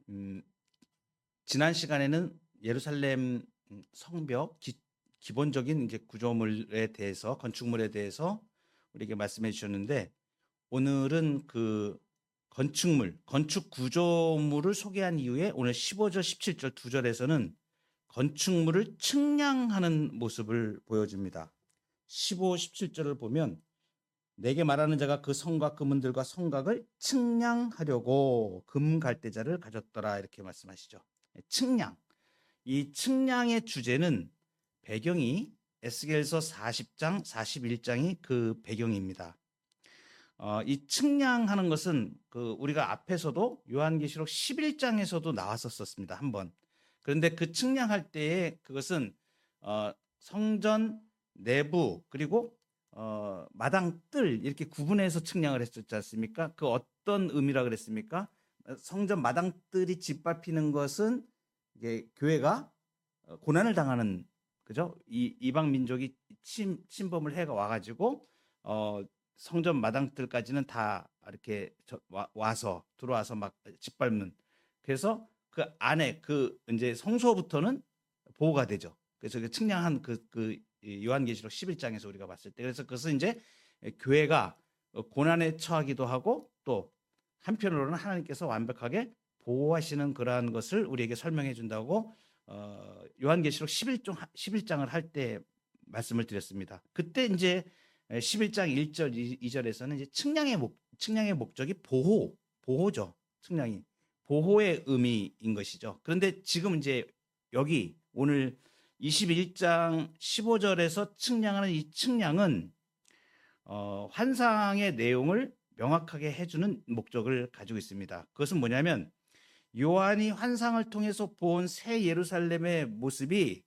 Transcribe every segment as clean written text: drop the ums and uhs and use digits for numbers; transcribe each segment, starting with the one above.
음, 지난 시간에는 예루살렘 성벽 기본적인 이제 구조물에 대해서 건축물에 대해서 우리에게 말씀해 주셨는데 오늘은 그 건축 구조물을 소개한 이후에 오늘 15절 17절 두 절에서는 건축물을 측량하는 모습을 보여줍니다. 15, 17절을 보면 내게 말하는 자가 그 성과 금은들과 성곽을 측량하려고 금 갈대자를 가졌더라 이렇게 말씀하시죠. 측량. 이 측량의 주제는 배경이 에스겔서 40장, 41장이 그 배경입니다. 이 측량하는 것은 우리가 앞에서도 요한계시록 11장에서도 나왔었습니다. 한번. 그런데 그 측량할 때에 그것은 성전 내부 그리고 마당 뜰 이렇게 구분해서 측량을 했었지 않습니까? 그 어떤 의미라 그랬습니까? 성전 마당 뜰이 짓밟히는 것은 이게 교회가 고난을 당하는 그죠? 이방 민족이 침범을 해가 와가지고 성전 마당뜰까지는 다 이렇게 와서 들어와서 막 짓밟는. 그래서 그 안에 그 이제 성소부터는 보호가 되죠. 그래서 그 측량한 그 요한계시록 11장에서 우리가 봤을 때 그래서 그것은 이제 교회가 고난에 처하기도 하고 또 한편으로는 하나님께서 완벽하게 보호하시는 그러한 것을 우리에게 설명해 준다고 요한계시록 11장을 할 때 말씀을 드렸습니다. 그때 이제 11장 1절 2절에서는 이제 측량의 목적이 보호죠. 측량이 보호의 의미인 것이죠. 그런데 지금 이제 여기 오늘 21장 15절에서 측량하는 이 측량은 환상의 내용을 명확하게 해주는 목적을 가지고 있습니다. 그것은 뭐냐면 요한이 환상을 통해서 본 새 예루살렘의 모습이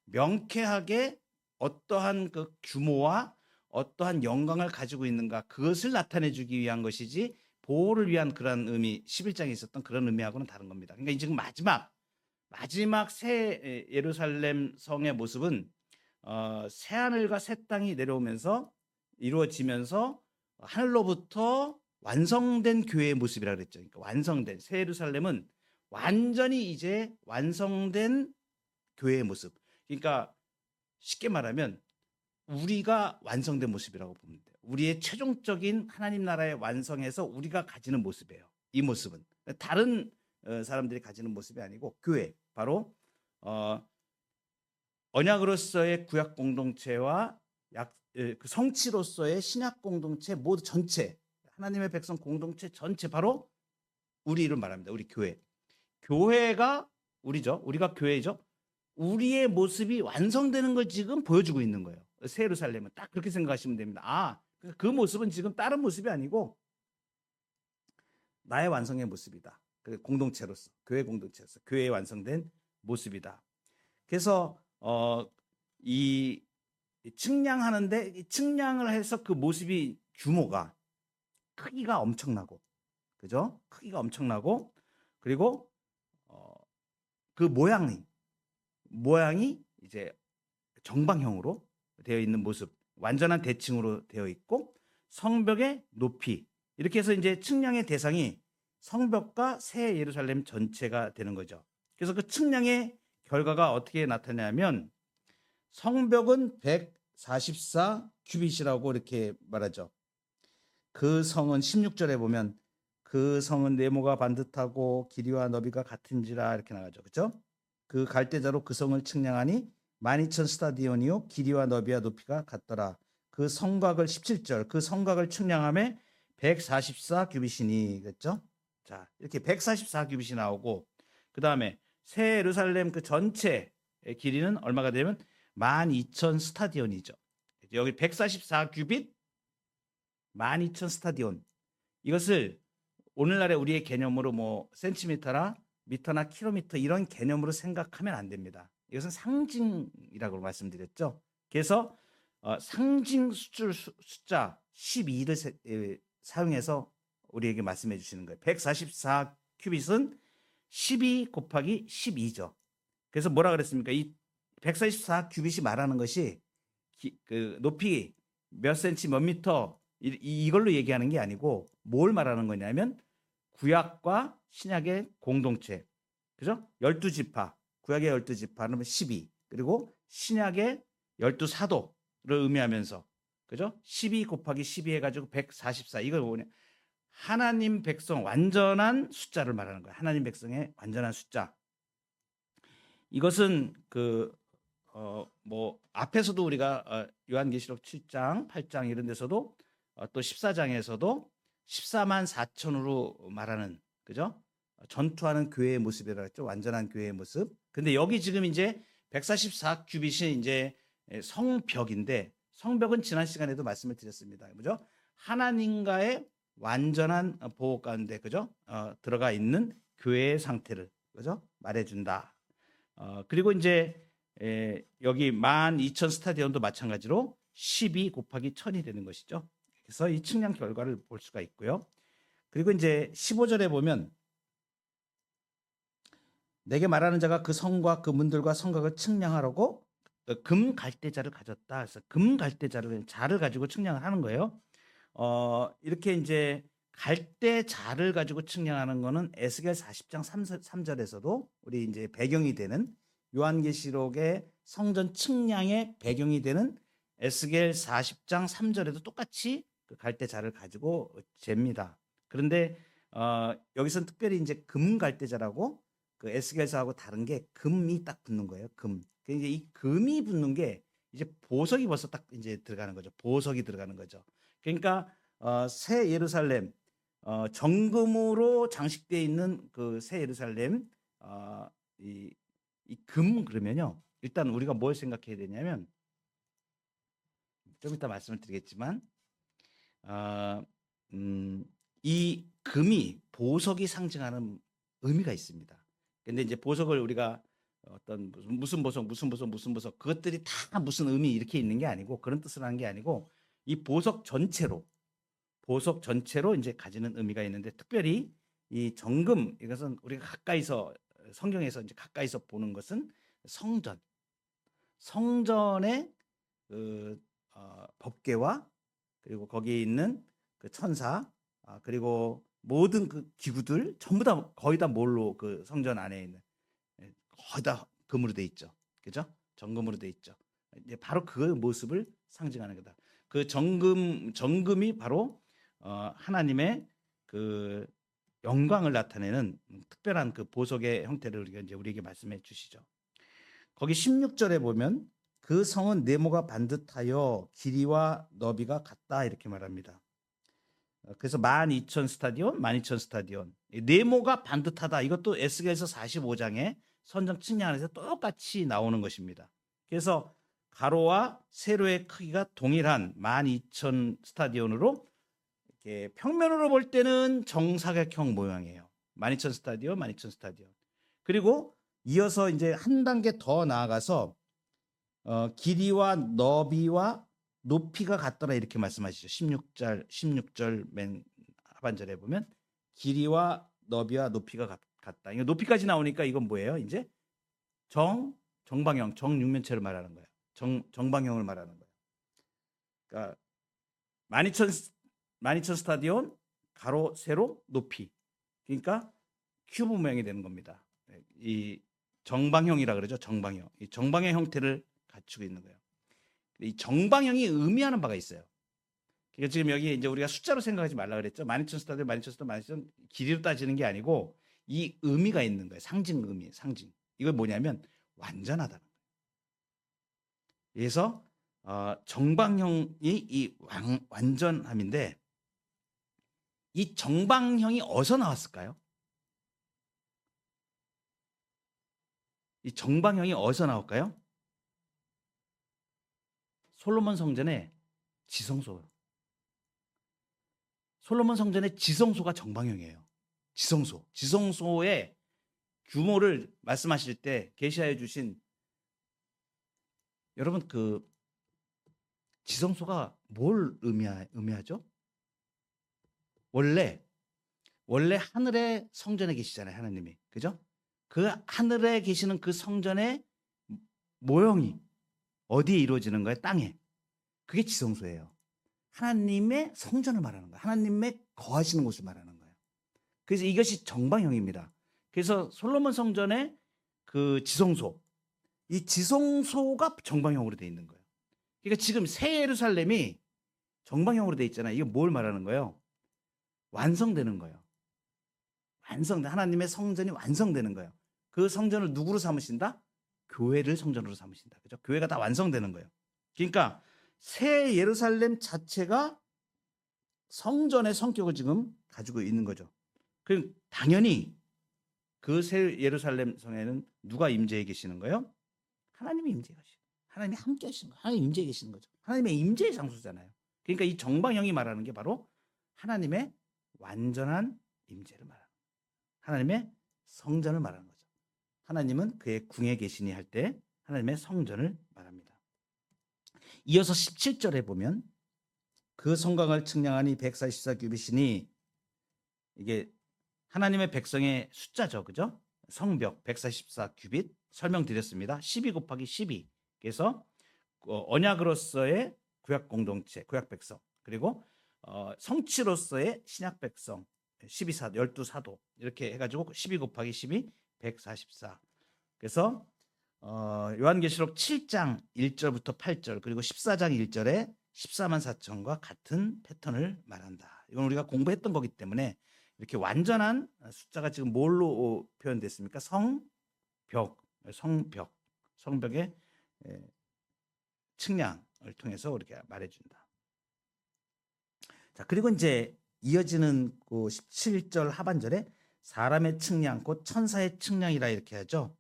명쾌하게 어떠한 그 규모와 어떠한 영광을 가지고 있는가 그것을 나타내 주기 위한 것이지 보호를 위한 그런 의미 11장에 있었던 그런 의미하고는 다른 겁니다. 그러니까 지금 마지막 새 예루살렘 성의 모습은 새 하늘과 새 땅이 내려오면서 이루어지면서 하늘로부터 완성된 교회의 모습이라 그랬죠. 그러니까 완성된 새 예루살렘은 완전히 이제 완성된 교회의 모습. 그러니까 쉽게 말하면 우리가 완성된 모습이라고 보면 돼요. 우리의 최종적인 하나님 나라의 완성에서 우리가 가지는 모습이에요. 이 모습은 다른 사람들이 가지는 모습이 아니고 교회 바로 언약으로서의 구약 공동체와 그 성취로서의 신약 공동체 모두 전체 하나님의 백성 공동체 전체 바로 우리를 말합니다. 우리 교회가 우리죠. 우리가 교회죠. 우리의 모습이 완성되는 걸 지금 보여주고 있는 거예요. 새 예루살렘은 딱 그렇게 생각하시면 됩니다. 그 모습은 지금 다른 모습이 아니고 나의 완성의 모습이다. 그 공동체로서 교회 공동체로서 교회의 완성된 모습이다. 그래서 이 측량하는데 이 측량을 해서 그 모습이 규모가 크기가 엄청나고 그죠? 크기가 엄청나고 그리고 그 모양이 이제 정방형으로 되어 있는 모습, 완전한 대칭으로 되어 있고 성벽의 높이 이렇게 해서 이제 측량의 대상이 성벽과 새 예루살렘 전체가 되는 거죠. 그래서 그 측량의 결과가 어떻게 나타나냐면 성벽은 144 규빗이라고 이렇게 말하죠. 그 성은 16절에 보면 그 성은 네모가 반듯하고 길이와 너비가 같은지라 이렇게 나가죠. 그렇죠? 그 갈대자로 그 성을 측량하니 12,000 스타디온이요 길이와 너비와 높이가 같더라. 그 성곽을 17절 그 성곽을 측량함에 144 규빗이니 그랬죠? 자, 이렇게 144 규빗이 나오고 그다음에 새 예루살렘 그 전체의 길이는 얼마가 되면 12,000 스타디온이죠. 여기 144 규빗 12,000 스타디온. 이것을 오늘날의 우리의 개념으로 뭐 센티미터나 미터나 킬로미터 이런 개념으로 생각하면 안 됩니다. 이것은 상징이라고 말씀드렸죠. 그래서 상징 숫자 12를 사용해서 우리에게 말씀해 주시는 거예요. 144 큐빗은 12 곱하기 12죠. 그래서 뭐라 그랬습니까? 이 144 큐빗이 말하는 것이 그 높이 몇 센치 몇 미터 이걸로 얘기하는 게 아니고 뭘 말하는 거냐면 구약과 신약의 공동체 그죠? 12지파, 구약의 12지파는 12, 그리고 신약의 12사도를 의미하면서, 그죠? 12 곱하기 12 해가지고 144. 이걸 뭐냐? 하나님 백성 완전한 숫자를 말하는 거예요. 하나님 백성의 완전한 숫자. 이것은 뭐 앞에서도 우리가 요한계시록 7장, 8장 이런 데서도 또 14장에서도 14만 4천으로 말하는, 그죠? 전투하는 교회의 모습이라고 했죠. 완전한 교회의 모습. 근데 여기 지금 이제 144 규빗이 이제 성벽인데, 성벽은 지난 시간에도 말씀을 드렸습니다. 그죠? 하나님과의 완전한 보호 가운데, 그죠? 들어가 있는 교회의 상태를, 그죠? 말해준다. 그리고 이제 여기 12,000 스타디온도 마찬가지로 12 곱하기 1000이 되는 것이죠. 그래서 이 측량 결과를 볼 수가 있고요. 그리고 이제 15절에 보면 내게 말하는 자가 그 성과 그 문들과 성곽을 측량하라고 금 갈대자를 가졌다. 그래서 금 갈대자를 자를 가지고 측량을 하는 거예요. 이렇게 이제 갈대자를 가지고 측량하는 거는 에스겔 40장 3절에서도 우리 이제 배경이 되는 요한계시록의 성전 측량의 배경이 되는 에스겔 40장 3절에도 똑같이 그 갈대자를 가지고 잽니다. 그런데 여기서는 특별히 이제 금 갈대자라고, 그 에스겔서하고 다른 게 금이 딱 붙는 거예요. 금. 이제 이 금이 붙는 게 이제 보석이 벌써 딱 이제 들어가는 거죠. 보석이 들어가는 거죠. 그러니까 새 예루살렘, 정금으로 장식되어 있는 그 새 예루살렘, 이 금 그러면요. 일단 우리가 뭘 생각해야 되냐면, 좀 이따 말씀을 드리겠지만, 이 금이 보석이 상징하는 의미가 있습니다. 근데 이제 보석을 우리가 어떤 무슨 보석, 무슨 보석, 무슨 보석, 그것들이 다 무슨 의미 이렇게 있는 게 아니고, 그런 뜻을 하는 게 아니고, 이 보석 전체로 이제 가지는 의미가 있는데, 특별히 이 정금, 이것은 우리가 가까이서 성경에서 이제 가까이서 보는 것은 성전의 그 법궤와, 그리고 거기에 있는 그 천사, 그리고 모든 그 기구들 전부 다 거의 다 뭘로, 그 성전 안에 있는 거의 다 금으로 돼 있죠. 그죠? 정금으로 돼 있죠. 이제 바로 그 모습을 상징하는 거다. 그 정금이 바로 하나님의 그 영광을 나타내는 특별한 그 보석의 형태를 우리에게 말씀해 주시죠. 거기 16절에 보면 그 성은 네모가 반듯하여 길이와 너비가 같다 이렇게 말합니다. 그래서 12,000 스타디온, 12,000 스타디온. 네모가 반듯하다. 이것도 에스겔서 45장에 선정 측량에서 똑같이 나오는 것입니다. 그래서 가로와 세로의 크기가 동일한 12,000 스타디온으로, 이렇게 평면으로 볼 때는 정사각형 모양이에요. 12,000 스타디온, 12,000 스타디온. 그리고 이어서 이제 한 단계 더 나아가서 길이와 너비와 높이가 같더라 이렇게 말씀하시죠. 16절 맨 하반절에 보면 길이와 너비와 높이가 같다. 이거 높이까지 나오니까 이건 뭐예요? 이제 정방형, 정육면체를 말하는 거예요. 정방형을 말하는 거예요. 그러니까 12,000 스타디온, 가로, 세로, 높이. 그러니까 큐브 모양이 되는 겁니다. 이 정방형이라 그러죠. 정방형. 이 정방형 형태를 갖추고 있는 거예요. 이 정방형이 의미하는 바가 있어요. 그러니까 지금 여기 이제 우리가 숫자로 생각하지 말라 그랬죠. 12,000 스타디온, 12,000 스타디온, 12,000 길이로 따지는 게 아니고 이 의미가 있는 거예요. 상징 의미, 상징. 이건 뭐냐면 완전하다는 거예요. 그래서 정방형이 이 완전함인데, 이 정방형이 어디서 나왔을까요? 이 정방형이 어디서 나올까요? 솔로몬 성전의 지성소. 솔로몬 성전의 지성소가 정방형이에요. 지성소의 규모를 말씀하실 때 계시하여 주신, 여러분 그 지성소가 뭘 의미하죠? 원래 하늘의 성전에 계시잖아요, 하나님이. 그죠? 그 하늘에 계시는 그 성전의 모형이 어디에 이루어지는 거예요? 땅에. 그게 지성소예요. 하나님의 성전을 말하는 거예요. 하나님의 거하시는 곳을 말하는 거예요. 그래서 이것이 정방형입니다. 그래서 솔로몬 성전의 그 지성소, 이 지성소가 정방형으로 돼 있는 거예요. 그러니까 지금 새 예루살렘이 정방형으로 돼 있잖아요. 이게 뭘 말하는 거예요? 완성되는 거예요. 하나님의 성전이 완성되는 거예요. 그 성전을 누구로 삼으신다? 교회를 성전으로 삼으신다. 그죠? 교회가 다 완성되는 거예요. 그러니까 새 예루살렘 자체가 성전의 성격을 지금 가지고 있는 거죠. 그럼 당연히 그 새 예루살렘 성에는 누가 임재해 계시는 거예요? 하나님이 임재해 계시는 거예요. 하나님이 함께 하시는 거예요. 하나님이 임재해 계시는 거죠. 하나님의 임재의 장소잖아요. 그러니까 이 정방형이 말하는 게 바로 하나님의 완전한 임재를 말하는 거예요. 하나님의 성전을 말하는 거죠. 하나님은 그의 궁에 계시니 할 때 하나님의 성전을 말합니다. 이어서 17절에 보면 그 성곽을 측량하니 144규빗이니 이게 하나님의 백성의 숫자죠. 그죠? 성벽 144규빗 설명드렸습니다. 12 곱하기 12. 그래서 언약으로서의 구약 공동체, 구약 백성, 그리고 성취로서의 신약 백성 12사, 12사도 이렇게 해가지고 12 곱하기 12, 144. 그래서 요한계시록 7장 1절부터 8절 그리고 14장 1절에 14만 4천과 같은 패턴을 말한다. 이건 우리가 공부했던 거기 때문에 이렇게 완전한 숫자가 지금 뭘로 표현됐습니까? 성벽의 측량을 통해서 이렇게 말해준다. 자, 그리고 이제 이어지는 그 17절 하반절에 사람의 측량 곧 천사의 측량이라 이렇게 하죠.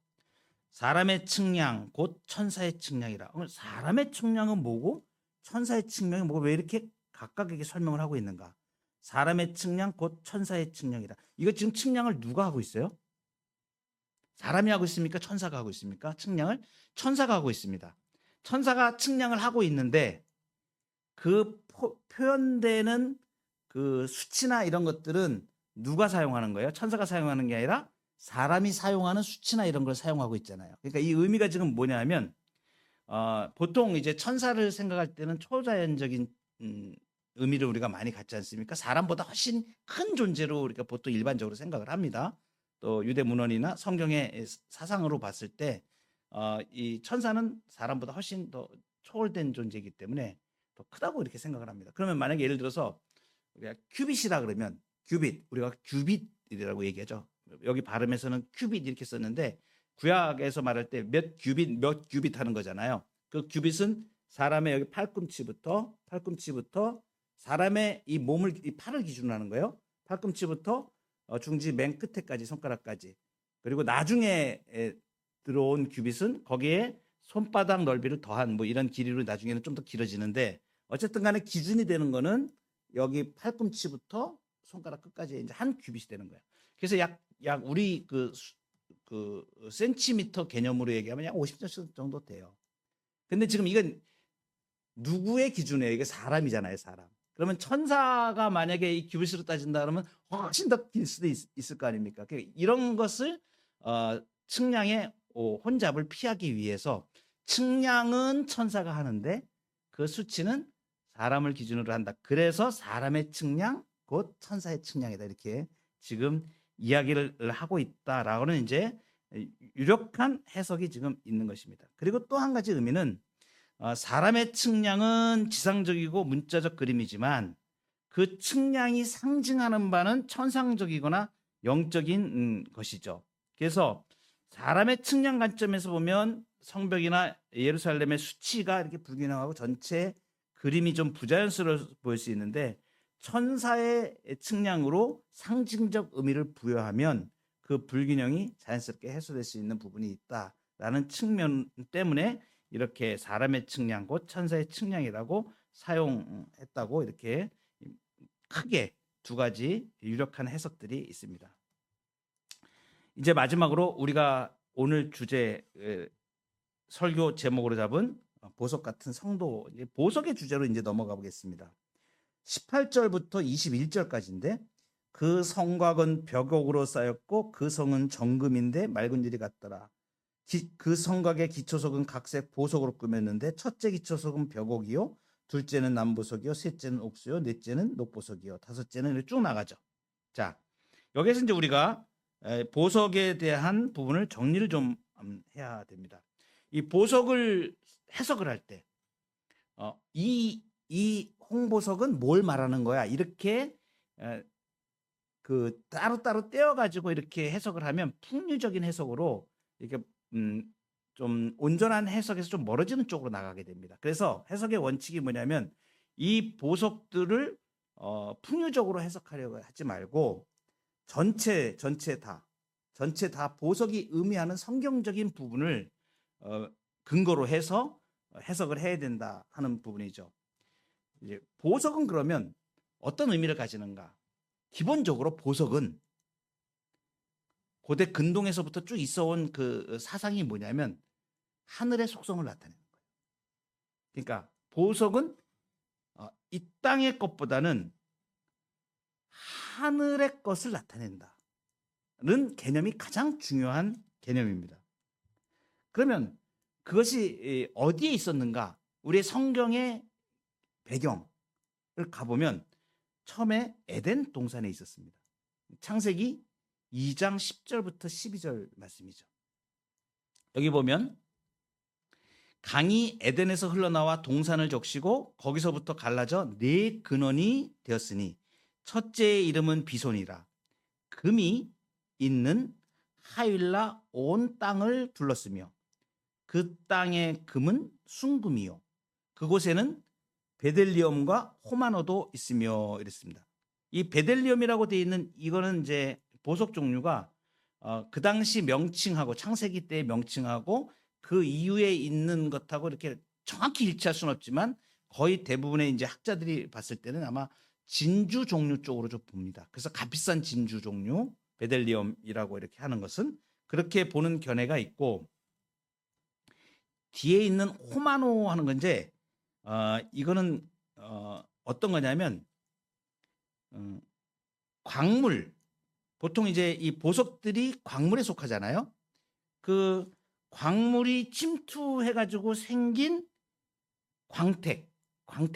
사람의 측량 곧 천사의 측량이라. 사람의 측량은 뭐고 천사의 측량이 뭐고 왜 이렇게 각각에게 설명을 하고 있는가? 사람의 측량 곧 천사의 측량이라. 이거 지금 측량을 누가 하고 있어요? 사람이 하고 있습니까? 천사가 하고 있습니까? 측량을 천사가 하고 있습니다. 천사가 측량을 하고 있는데 그 표현되는 그 수치나 이런 것들은 누가 사용하는 거예요? 천사가 사용하는 게 아니라 사람이 사용하는 수치나 이런 걸 사용하고 있잖아요. 그러니까 이 의미가 지금 뭐냐면 보통 이제 천사를 생각할 때는 초자연적인 의미를 우리가 많이 갖지 않습니까? 사람보다 훨씬 큰 존재로 우리가 보통 일반적으로 생각을 합니다. 또 유대 문헌이나 성경의 사상으로 봤을 때 이 천사는 사람보다 훨씬 더 초월된 존재이기 때문에 더 크다고 이렇게 생각을 합니다. 그러면 만약에 예를 들어서 우리가 큐빗이라 그러면 규빗, 우리가 규빗이라고 얘기하죠. 여기 발음에서는 큐빗 이렇게 썼는데 구약에서 말할 때 몇 규빗 하는 거잖아요. 그 규빗은 사람의 여기 팔꿈치부터 사람의 이 몸을 이 팔을 기준으로 하는 거예요. 팔꿈치부터 중지 맨 끝에까지 손가락까지. 그리고 나중에 들어온 규빗은 거기에 손바닥 넓이를 더한 뭐 이런 길이로 나중에는 좀 더 길어지는데 어쨌든 간에 기준이 되는 거는 여기 팔꿈치부터 손가락 끝까지 이제 한 규빗이 되는 거예요. 그래서 약 우리 그 센티미터 개념으로 얘기하면 약 50cm 정도 돼요. 근데 지금 이건 누구의 기준이에요? 이게 사람이잖아요, 사람. 그러면 천사가 만약에 이 규빗으로 따진다 그러면 훨씬 더 길 수도 있을 거 아닙니까? 이런 것을 측량의 혼잡을 피하기 위해서 측량은 천사가 하는데 그 수치는 사람을 기준으로 한다. 그래서 사람의 측량 곧 천사의 측량이다. 이렇게 지금 이야기를 하고 있다라고는 이제 유력한 해석이 지금 있는 것입니다. 그리고 또 한 가지 의미는 사람의 측량은 지상적이고 문자적 그림이지만 그 측량이 상징하는 바는 천상적이거나 영적인 것이죠. 그래서 사람의 측량 관점에서 보면 성벽이나 예루살렘의 수치가 이렇게 불균형하고 전체 그림이 좀 부자연스러워 보일 수 있는데 천사의 측량으로 상징적 의미를 부여하면 그 불균형이 자연스럽게 해소될 수 있는 부분이 있다라는 측면 때문에 이렇게 사람의 측량 곧 천사의 측량이라고 사용했다고 이렇게 크게 두 가지 유력한 해석들이 있습니다. 이제 마지막으로 우리가 오늘 주제 설교 제목으로 잡은 보석 같은 성도, 보석의 주제로 이제 넘어가 보겠습니다. 18절부터 21절까지인데 그 성곽은 벽옥으로 쌓였고 그 성은 정금인데 맑은 유리 같더라. 그 성곽의 기초석은 각색 보석으로 꾸몄는데 첫째 기초석은 벽옥이요, 둘째는 남보석이요, 셋째는 옥수요, 넷째는 녹보석이요, 다섯째는 쭉 나가죠. 자, 여기서 이제 우리가 보석에 대한 부분을 정리를 좀 해야 됩니다. 이 보석을 해석을 할 때, 이 홍보석은 뭘 말하는 거야? 이렇게 그 따로따로 떼어가지고 이렇게 해석을 하면 풍류적인 해석으로 이렇게 좀 온전한 해석에서 좀 멀어지는 쪽으로 나가게 됩니다. 그래서 해석의 원칙이 뭐냐면 이 보석들을 풍류적으로 해석하려고 하지 말고 전체 다 보석이 의미하는 성경적인 부분을 근거로 해서 해석을 해야 된다 하는 부분이죠. 이제 보석은 그러면 어떤 의미를 가지는가? 기본적으로 보석은 고대 근동에서부터 쭉 있어온 그 사상이 뭐냐면 하늘의 속성을 나타내는 거예요. 그러니까 보석은 이 땅의 것보다는 하늘의 것을 나타낸다는 개념이 가장 중요한 개념입니다. 그러면 그것이 어디에 있었는가? 우리의 성경의 배경을 가보면 처음에 에덴 동산에 있었습니다. 창세기 2장 10절부터 12절 말씀이죠. 여기 보면 강이 에덴에서 흘러나와 동산을 적시고 거기서부터 갈라져 네 근원이 되었으니 첫째의 이름은 비손이라. 금이 있는 하윌라 온 땅을 둘렀으며 그 땅의 금은 순금이요 그곳에는 베델리엄과 호마노도 있으며 이랬습니다. 이 베델리엄이라고 되어 있는 이거는 이제 보석 종류가 그 당시 명칭하고 창세기 때의 명칭하고 그 이후에 있는 것하고 이렇게 정확히 일치할 수는 없지만 거의 대부분의 이제 학자들이 봤을 때는 아마 진주 종류 쪽으로 좀 봅니다. 그래서 값비싼 진주 종류 베델리엄이라고 이렇게 하는 것은 그렇게 보는 견해가 있고, 뒤에 있는 호마노 하는 건데 이거는 어떤 거냐면 광물, 보통 이제 이 보석들이 광물에 속하잖아요. 그 광물이 침투해가지고 생긴 광택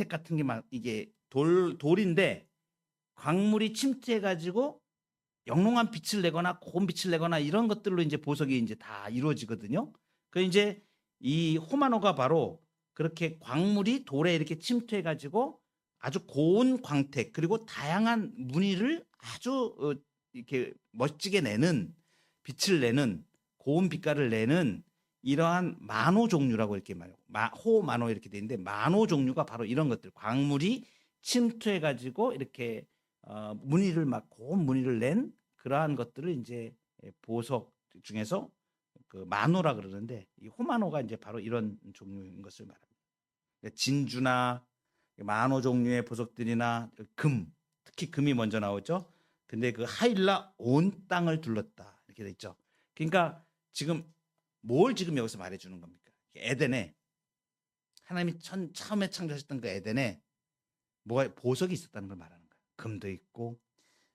같은 게 막 이게 돌인데 광물이 침투해가지고 영롱한 빛을 내거나 고운 빛을 내거나 이런 것들로 이제 보석이 이제 다 이루어지거든요. 그 이제 이 호마노가 바로 그렇게 광물이 돌에 이렇게 침투해가지고 아주 고운 광택 그리고 다양한 무늬를 아주 이렇게 멋지게 내는 빛을 내는 고운 빛깔을 내는 이러한 마노 종류라고 이렇게 말해요. 호마노 이렇게 돼 있는데 마노 종류가 바로 이런 것들, 광물이 침투해가지고 이렇게 무늬를 막 고운 무늬를 낸 그러한 것들을 이제 보석 중에서 그 마노라 그러는데 이 호마노가 이제 바로 이런 종류인 것을 말합니다. 그러니까 진주나 마노 종류의 보석들이나 금, 특히 금이 먼저 나오죠. 근데 그 하일라 온 땅을 둘렀다 이렇게 돼 있죠. 그러니까 지금 뭘 지금 여기서 말해주는 겁니까? 에덴에 하나님이 처음에 창조하셨던 그 에덴에 뭐가 보석이 있었다는 걸 말하는 거예요. 금도 있고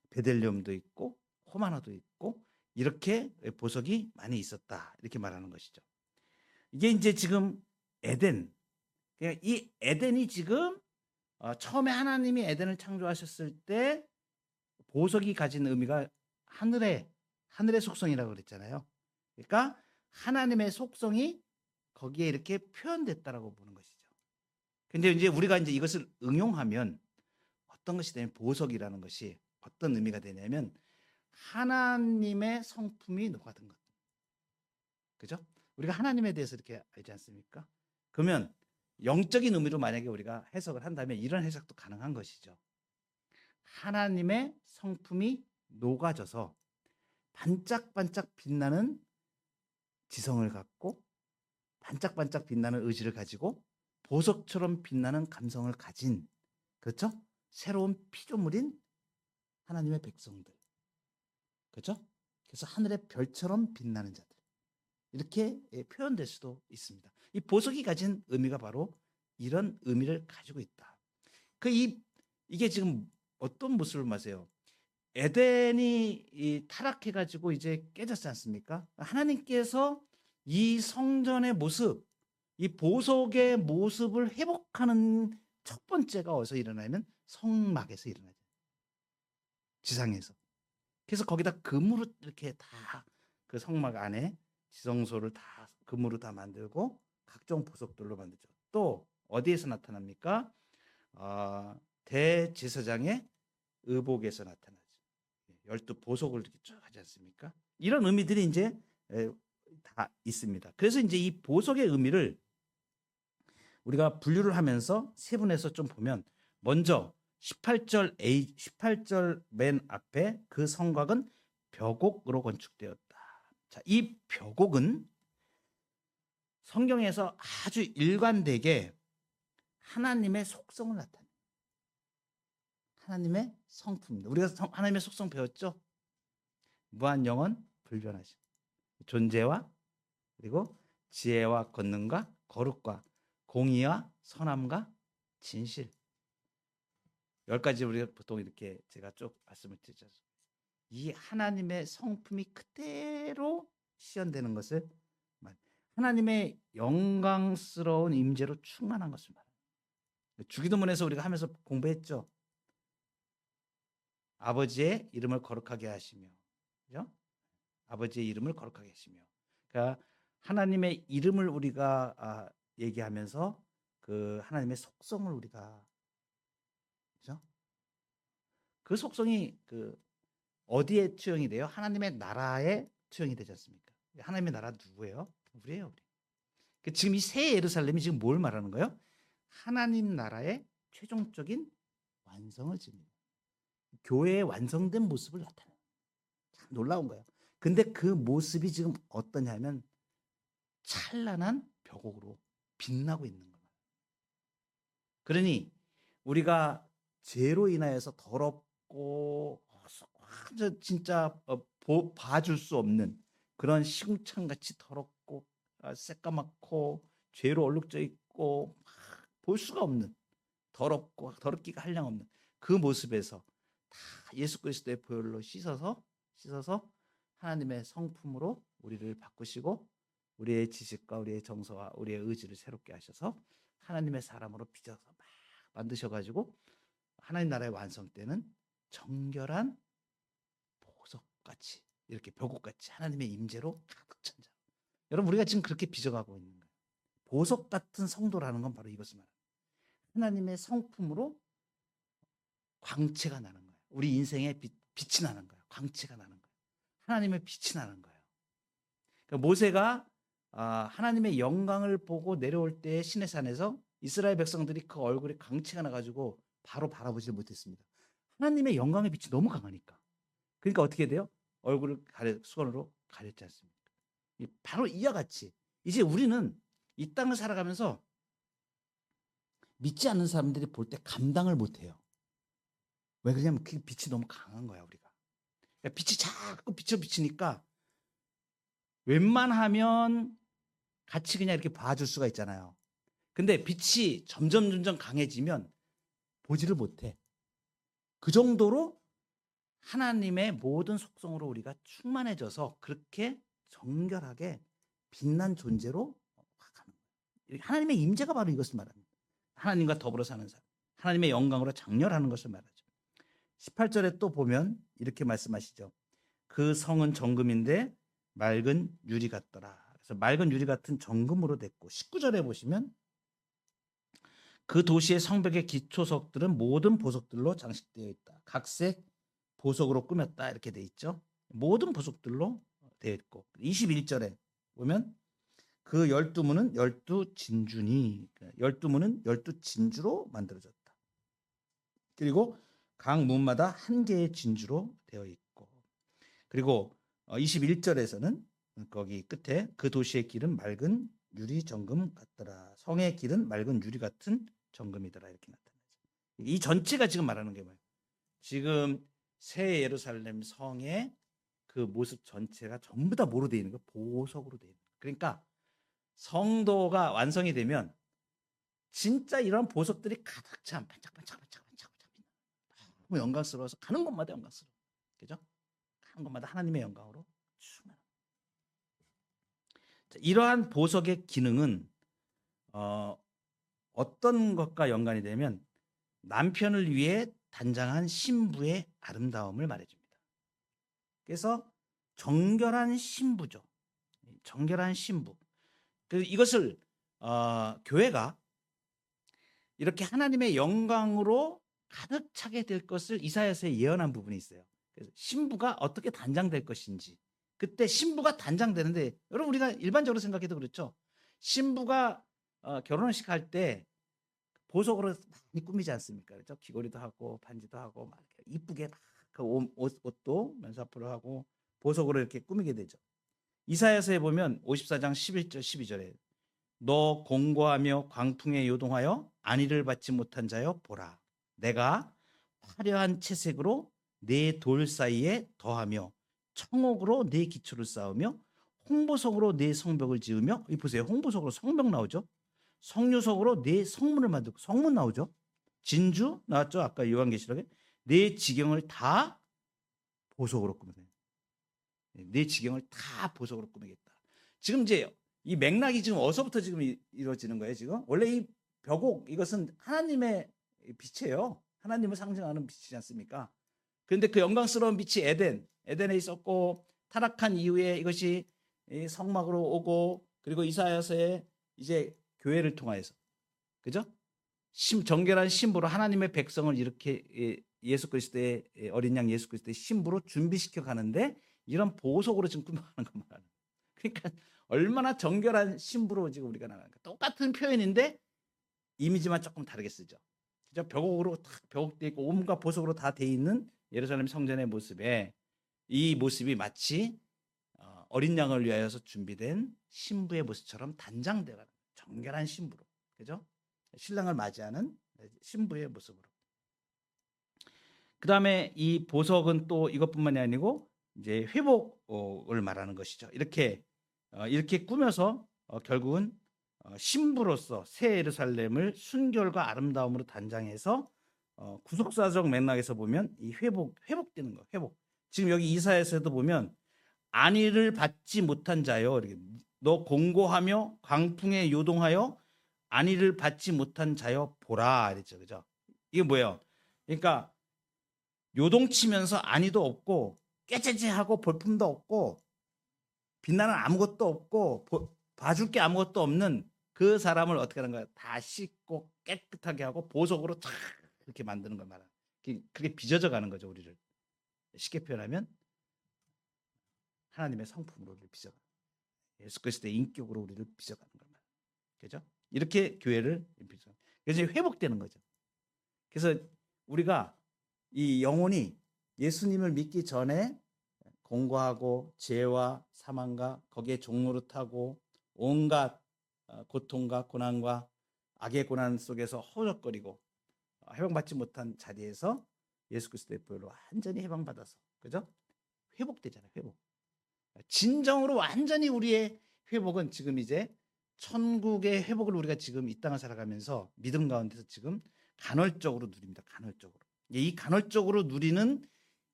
베델리엄도 있고 호마노도 있고 이렇게 보석이 많이 있었다 이렇게 말하는 것이죠. 이게 이제 지금 에덴, 그러니까 이 에덴이 지금 처음에 하나님이 에덴을 창조하셨을 때 보석이 가진 의미가 하늘의 속성이라고 그랬잖아요. 그러니까 하나님의 속성이 거기에 이렇게 표현됐다라고 보는 것이죠. 근데 이제 우리가 이제 이것을 응용하면 어떤 것이 되면 보석이라는 것이 어떤 의미가 되냐면 하나님의 성품이 녹아든 것. 그죠? 우리가 하나님에 대해서 이렇게 알지 않습니까? 그러면 영적인 의미로 만약에 우리가 해석을 한다면 이런 해석도 가능한 것이죠. 하나님의 성품이 녹아져서 반짝반짝 빛나는 지성을 갖고 반짝반짝 빛나는 의지를 가지고 보석처럼 빛나는 감성을 가진, 그렇죠? 새로운 피조물인 하나님의 백성들, 그렇죠? 그래서 하늘의 별처럼 빛나는 자들 이렇게 표현될 수도 있습니다. 이 보석이 가진 의미가 바로 이런 의미를 가지고 있다. 이게 지금 어떤 모습을 말해요? 에덴이 타락해가지고 이제 깨졌지 않습니까? 하나님께서 이 성전의 모습, 이 보석의 모습을 회복하는 첫 번째가 어디서 일어나면 성막에서 일어나죠. 지상에서. 그래서 거기다 금으로 이렇게 다 그 성막 안에 지성소를 다 금으로 다 만들고 각종 보석들로 만들죠. 또 어디에서 나타납니까? 대제사장의 의복에서 나타나죠. 12보석을 이렇게 쭉 하지 않습니까? 이런 의미들이 이제 다 있습니다. 그래서 이제 이 보석의 의미를 우리가 분류를 하면서 세분해서 좀 보면, 먼저 18절 맨 앞에 그 성곽은 벼곡으로 건축되었다. 자, 이 벼곡은 성경에서 아주 일관되게 하나님의 속성을 나타내요. 하나님의 성품입니다. 우리가 하나님의 속성 배웠죠? 무한 영원 불변하심, 존재와 그리고 지혜와 권능과 거룩과 공의와 선함과 진실. 10가지 우리가 보통 이렇게 제가 쭉 말씀을 드리죠. 이 하나님의 성품이 그대로 시연되는 것을, 하나님의 영광스러운 임재로 충만한 것을 말합니다. 주기도문에서 우리가 하면서 공부했죠. 아버지의 이름을 거룩하게 하시며, 그죠? 아버지의 이름을 거룩하게 하시며. 그러니까 하나님의 이름을 우리가 얘기하면서 그 하나님의 속성을 우리가, 그죠? 그 속성이 그 어디에 투영이 돼요? 하나님의 나라에 투영이 되지 않습니까? 하나님의 나라 누구예요? 우리예요, 우리. 지금 이 새 예루살렘이 지금 뭘 말하는 거예요? 하나님 나라의 최종적인 완성을 지닙니다. 교회의 완성된 모습을 나타내요. 참 놀라운 거예요. 근데 그 모습이 지금 어떠냐면 찬란한 벼곡으로 빛나고 있는 거예요. 그러니 우리가 죄로 인하여서 더럽고 진짜 봐줄 수 없는 그런 시궁창같이 더럽고 새까맣고 죄로 얼룩져 있고 볼 수가 없는, 더럽고 더럽기가 한량없는 그 모습에서 다 예수 그리스도의 보혈로 씻어서 하나님의 성품으로 우리를 바꾸시고 우리의 지식과 우리의 정서와 우리의 의지를 새롭게 하셔서 하나님의 사람으로 빚어서 막 만드셔가지고 하나님 나라의 완성 때는 정결한 보석같이, 이렇게 벼곡같이 하나님의 임재로 가득 찬 자. 여러분, 우리가 지금 그렇게 빚어가고 있는 거예요. 보석 같은 성도라는 건 바로 이것을 말합니다. 하나님의 성품으로 광채가 나는 거예요. 우리 인생에 빛이 나는 거예요. 광채가 나는 거예요. 하나님의 빛이 나는 거예요. 그러니까 모세가 하나님의 영광을 보고 내려올 때 시내산에서 이스라엘 백성들이 그 얼굴에 광채가 나가지고 바로 바라보지 못했습니다. 하나님의 영광의 빛이 너무 강하니까. 그러니까 어떻게 돼요? 얼굴을 수건으로 가렸지 않습니까? 바로 이와 같이 이제 우리는 이 땅을 살아가면서 믿지 않는 사람들이 볼 때 감당을 못해요. 왜 그러냐면 그 빛이 너무 강한 거야, 우리가. 그러니까 빛이 자꾸 비치니까 웬만하면 같이 그냥 이렇게 봐줄 수가 있잖아요. 근데 빛이 점점 강해지면 보지를 못해. 그 정도로 하나님의 모든 속성으로 우리가 충만해져서 그렇게 정결하게 빛난 존재로 가는 거예요. 하나님의 임재가 바로 이것을 말합니다. 하나님과 더불어 사는 삶, 하나님의 영광으로 장렬하는 것을 말하죠. 18절에 또 보면 이렇게 말씀하시죠. 그 성은 정금인데 맑은 유리 같더라. 그래서 맑은 유리 같은 정금으로 됐고, 19절에 보시면 그 도시의 성벽의 기초석들은 모든 보석들로 장식되어 있다. 각색 보석으로 꾸몄다. 이렇게 돼 있죠. 모든 보석들로 되어 있고, 21절에 보면 그 12문은 12진주니, 12문은 12진주로 만들어졌다. 그리고 각 문마다 한 개의 진주로 되어 있고, 그리고 21절에서는 거기 끝에 그 도시의 길은 맑은 유리 정금 같더라. 성의 길은 맑은 유리 같은 정금이더라. 이렇게 나타나죠. 이 전체가 지금 말하는 게 뭐예요? 지금 새 예루살렘 성의 그 모습 전체가 전부 다 뭐로 되어 있는 거예요? 보석으로 되어 있는 거예요. 그러니까 성도가 완성이 되면 진짜 이런 보석들이 가득 찬 반짝반짝 너무 영광스러워서 가는 곳마다 영광스러워. 그죠? 가는 곳마다 하나님의 영광으로 충만. 이러한 보석의 기능은 어떤 것과 연관이 되면 남편을 위해 단장한 신부의 아름다움을 말해줍니다. 그래서 정결한 신부죠. 정결한 신부. 그래서 이것을 교회가 이렇게 하나님의 영광으로 가득 차게 될 것을 이사야서에 예언한 부분이 있어요. 그래서 신부가 어떻게 단장될 것인지. 그때 신부가 단장되는데 여러분 우리가 일반적으로 생각해도 그렇죠. 신부가 결혼식 할 때 보석으로 많이 꾸미지 않습니까? 그렇죠? 귀걸이도 하고 반지도 하고 막 이렇게 이쁘게 막 그 옷도 면사포로 하고 보석으로 이렇게 꾸미게 되죠. 이사야서에 보면 54장 11절 12절에 너 공고하며 광풍에 요동하여 안위를 받지 못한 자여 보라. 내가 화려한 채색으로 네 돌 사이에 더하며 청옥으로 네 기초를 쌓으며 홍보석으로 네 성벽을 지으며 이 보세요. 홍보석으로 성벽 나오죠. 성류석으로 네 성문을 만들고 성문 나오죠. 진주 나왔죠. 아까 요한계시록에 네 지경을 다 보석으로 꾸미겠다. 네 지경을 다 보석으로 꾸미겠다. 지금 이제 이 맥락이 지금 어디서부터 지금 이루어지는 거예요? 지금 원래 이 벽옥 이것은 하나님의 빛이에요. 하나님을 상징하는 빛이지 않습니까? 그런데 그 영광스러운 빛이 에덴에 있었고 타락한 이후에 이것이 성막으로 오고 그리고 이사야서에 이제 교회를 통하여서 그죠? 정결한 신부로 하나님의 백성을 이렇게 예수 그리스도의 어린 양 예수 그리스도의 신부로 준비시켜 가는데 이런 보석으로 지금 꾸며가는 것만. 그러니까 얼마나 정결한 신부로 지금 우리가 나가는가. 똑같은 표현인데 이미지만 조금 다르게 쓰죠. 그죠? 벽옥으로 벽옥돼 있고 온갖 보석으로 다 돼 있는 예루살렘 성전의 모습에 이 모습이 마치 어린 양을 위하여서 준비된 신부의 모습처럼 단장되어가는 정결한 신부로, 그죠? 신랑을 맞이하는 신부의 모습으로. 그 다음에 이 보석은 또 이것뿐만이 아니고 이제 회복을 말하는 것이죠. 이렇게 꾸며서 결국은 신부로서 새 예루살렘을 순결과 아름다움으로 단장해서 구속사적 맥락에서 보면 이 회복되는 거, 회복. 지금 여기 이사야서에도 보면 안위를 받지 못한 자여, 너 공고하며 광풍에 요동하여 안위를 받지 못한 자여 보라, 이랬죠, 그죠? 이게 뭐예요? 그러니까 요동치면서 안위도 없고 깨재재하고 볼품도 없고 빛나는 아무것도 없고 봐줄 게 아무것도 없는 그 사람을 어떻게 하는 거야? 다 씻고 깨끗하게 하고 보석으로 쫙 이렇게 만드는 걸 말하는. 그게 빚어져 가는 거죠, 우리를. 쉽게 표현하면 하나님의 성품으로 우리를 빚어가는, 예수 그리스도의 인격으로 우리를 빚어가는 걸 말하는. 그죠? 이렇게 교회를 빚어. 그래서 회복되는 거죠. 그래서 우리가 이 영혼이 예수님을 믿기 전에 공고하고 죄와 사망과 거기에 종로를 타고 온갖 고통과 고난과 악의 고난 속에서 허우적거리고 해방받지 못한 자리에서 예수 그리스도의 보혈로 완전히 해방받아서, 그죠? 회복되잖아요. 회복. 진정으로 완전히 우리의 회복은 지금 이제 천국의 회복을 우리가 지금 이 땅을 살아가면서 믿음 가운데서 지금 간헐적으로 누립니다. 간헐적으로. 이 간헐적으로 누리는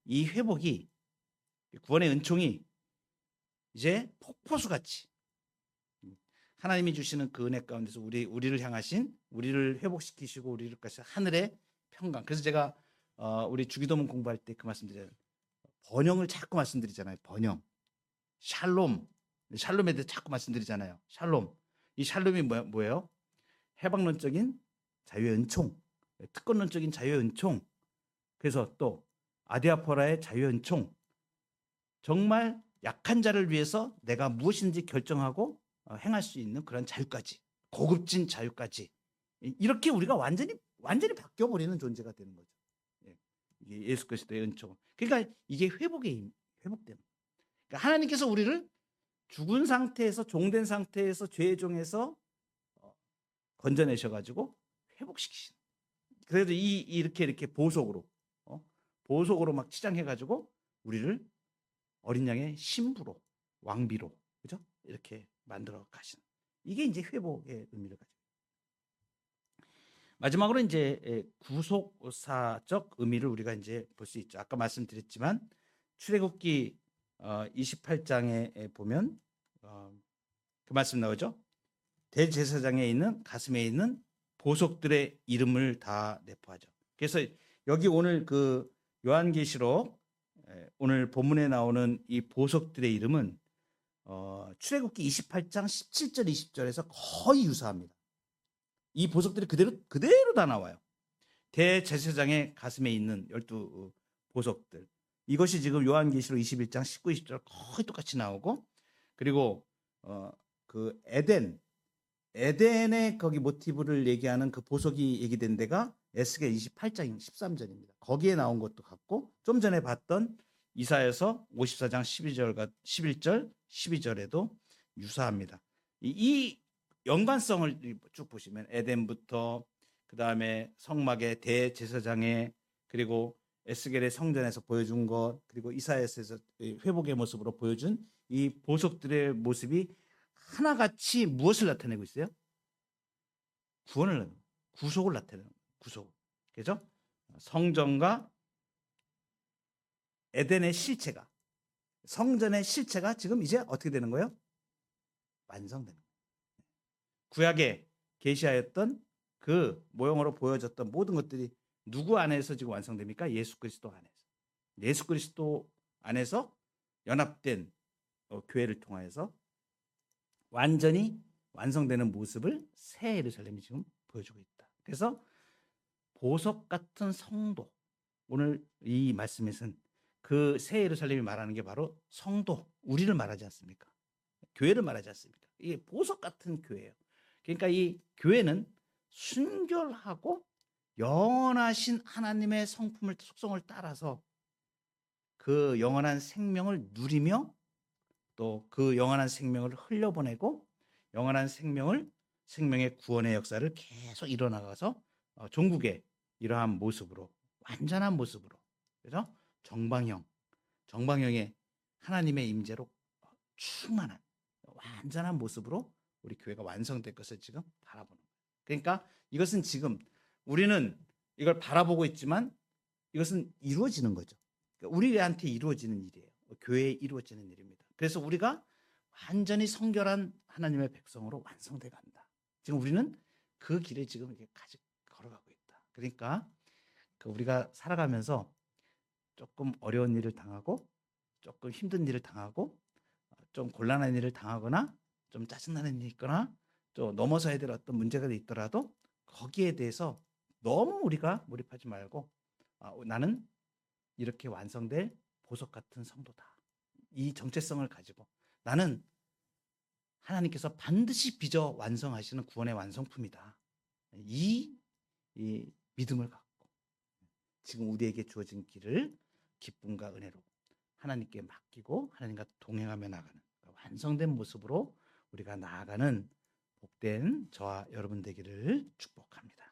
이 회복이, 구원의 은총이 이제 폭포수같이 하나님이 주시는 그 은혜 가운데서 우리를 향하신, 우리를 회복시키시고 우리를 가신 하늘의 평강. 그래서 제가 우리 주기도문 공부할 때 그 말씀드려요. 번영을 자꾸 말씀드리잖아요. 번영. 샬롬에 대해 자꾸 말씀드리잖아요. 샬롬. 이 샬롬이 뭐예요? 해방론적인 자유의 은총, 특권론적인 자유의 은총, 그래서 또 아디아포라의 자유의 은총, 정말 약한 자를 위해서 내가 무엇인지 결정하고 행할 수 있는 그런 자유까지, 고급진 자유까지, 이렇게 우리가 완전히 바뀌어버리는 존재가 되는 거죠. 이게 예수 그리스도의 은총. 그러니까 이게 회복되는. 그러니까 하나님께서 우리를 죽은 상태에서, 종된 상태에서, 죄의 종에서 건져내셔가지고 회복시키시는. 그래도 이렇게 보석으로 막 치장해가지고 우리를 어린 양의 신부로, 왕비로, 그죠? 이렇게 만들어 가시는. 이게 이제 회복의 의미를 가지고. 마지막으로 이제 구속사적 의미를 우리가 이제 볼 수 있죠. 아까 말씀드렸지만 출애굽기 28장에 보면 그 말씀 나오죠. 대제사장에 있는, 가슴에 있는 보석들의 이름을 다 내포하죠. 그래서 여기 오늘 그 요한계시록 오늘 본문에 나오는 이 보석들의 이름은 출애굽기 28장 17절 20절에서 거의 유사합니다. 이 보석들이 그대로 다 나와요. 대제사장의 가슴에 있는 12 보석들. 이것이 지금 요한계시록 21장 19, 20절 거의 똑같이 나오고, 그리고 그 에덴의 거기 모티브를 얘기하는 그 보석이 얘기된 데가 에스겔 28장 13절입니다. 거기에 나온 것도 같고, 좀 전에 봤던 이사야서 54장 11절 12절에도 유사합니다. 이 연관성을 쭉 보시면 에덴부터 그 다음에 성막의 대제사장의, 그리고 에스겔의 성전에서 보여준 것, 그리고 이사야서에서 회복의 모습으로 보여준 이 보석들의 모습이 하나같이 무엇을 나타내고 있어요? 구속을 나타내는 거예요. 구속. 그죠? 성전과 에덴의 실체가, 성전의 실체가 지금 이제 어떻게 되는 거예요? 완성되는 거예요. 구약에 계시하였던 그 모형으로 보여졌던 모든 것들이 누구 안에서 지금 완성됩니까? 예수 그리스도 안에서. 예수 그리스도 안에서 연합된 교회를 통하여서 완전히 완성되는 모습을 새 예루살렘이 지금 보여주고 있다. 그래서 보석 같은 성도, 오늘 이 말씀에서는 그 새 예루살렘이 말하는 게 바로 성도, 우리를 말하지 않습니까? 교회를 말하지 않습니까? 이게 보석 같은 교회예요. 그러니까 이 교회는 순결하고 영원하신 하나님의 속성을 따라서 그 영원한 생명을 누리며, 또 그 영원한 생명을 흘려보내고 영원한 생명의 구원의 역사를 계속 이뤄나가서 종국의 이러한 모습으로, 완전한 모습으로, 그래서 정방형의 하나님의 임재로 충만한 완전한 모습으로 우리 교회가 완성될 것을 지금 바라보는 거예요. 그러니까 이것은 지금 우리는 이걸 바라보고 있지만 이것은 이루어지는 거죠. 그러니까 우리한테 이루어지는 일이에요. 교회에 이루어지는 일입니다. 그래서 우리가 완전히 성결한 하나님의 백성으로 완성돼 간다. 지금 우리는 그 길에 지금 이렇게 걸어가고 있다. 그러니까 우리가 살아가면서 조금 어려운 일을 당하고, 조금 힘든 일을 당하고, 좀 곤란한 일을 당하거나, 좀 짜증나는 일이 있거나, 또 넘어서야 될 어떤 문제가 있더라도 거기에 대해서 너무 우리가 몰입하지 말고, 나는 이렇게 완성될 보석 같은 성도다. 이 정체성을 가지고 나는 하나님께서 반드시 빚어 완성하시는 구원의 완성품이다. 이 믿음을 갖고 지금 우리에게 주어진 길을 기쁨과 은혜로 하나님께 맡기고 하나님과 동행하며 나가는 완성된 모습으로 우리가 나아가는 복된 저와 여러분 되기를 축복합니다.